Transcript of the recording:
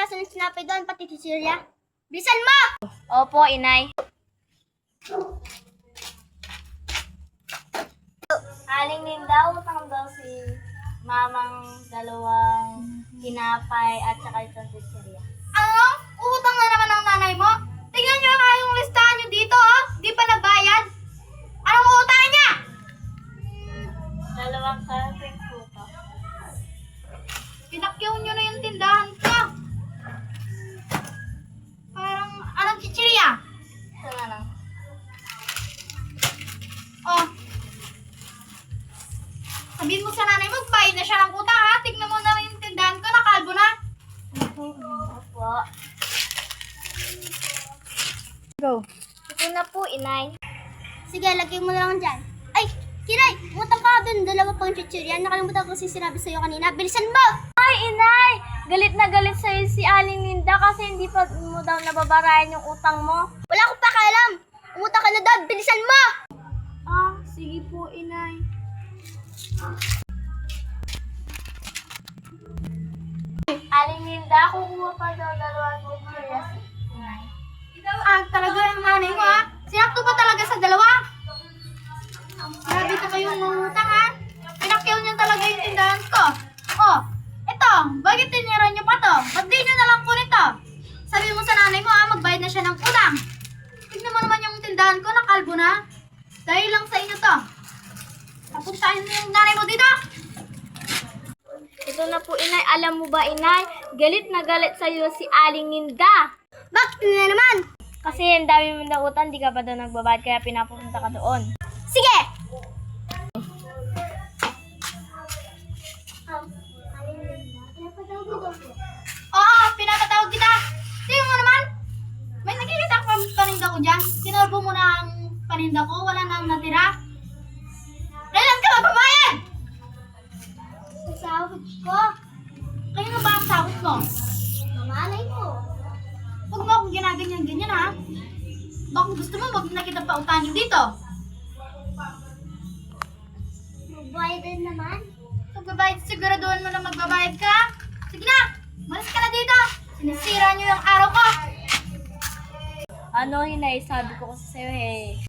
piraso ng sinapay doon, pati chichirya. Bilisan mo! Opo, inay. Aling Linda, utang daw si mamang dalawang tinapay at saka isang chichirya. Ano? Utang na naman ang nanay mo? Tingnan nyo nga yung listahan nyo dito, oh. Di pa nagbayad. Anong utang niya? Dalawang kalating puto. Pinakyaw nyo na yung tindahan ko. Parang, anong chichirya? Ito na lang. Oh. Sabihin mo sa nanay mo, bayad na siya ng utang, ha? Tignan mo na yung tindahan ko, nakalbo na. Opo. Go. Ito na po, inay. Sige, lagay mo na lang dyan. Ay, Kiray, utang ka dun. Dalawa pang chichirya. Nakalimutan ko kasi sinabi sa'yo kanina. Bilisan mo! Ay, inay! Galit na galit sa'yo si Aling Linda kasi hindi pa mo daw nababarayan yung utang mo. Wala akong pakialam. Umutang ka na doon. Bilisan mo! Ah, sige po, inay. Aling Linda, kukuha pa daw dalawang chichirya si inay. Ah, talaga yung nanay mo, ha? Sinakto pa talaga sa dalawa? Grabe ka kayong mangutang, ha? Pinakyaw niyo talaga yung tindahan ko. Oh, ito, bakit tinira niyo pa to? Ba't di niyo nalang kunin to? Sabi mo sa nanay mo, ha? Magbayad na siya ng utang. Tignan mo naman yung tindahan ko, nakalbo na. Dahil lang sa inyo to. Papuntahin mo yung nanay mo dito. Ito na po, inay. Alam mo ba, inay? Galit na galit sa'yo si Aling Linda. Bakit na naman? Kasi ang dami mo na utang, di ka pa doon nagbabayad, kaya pinapunta ka doon. Sige! Oo, pinapatawag kita. Tingnan mo naman. May nakikita ka paninda ko dyan. Sinolbo mo na ang paninda ko. Wala na ang natira. Kailan ka magbabayad? Sa sahod ko. Kayo na ba ang sahod mo? Mamalay ko. Huwag mo akong ginaganyan-ganyan, ha? Baka gusto mo, wag na kita pa utangin dito. Magbayad din naman? Magbabayad, siguraduhan mo na magbabayad ka. Sige na, malas ka na dito. Sinisira niyo yung araw ko. Ano, inay? Sabi ko kasi sa'yo eh.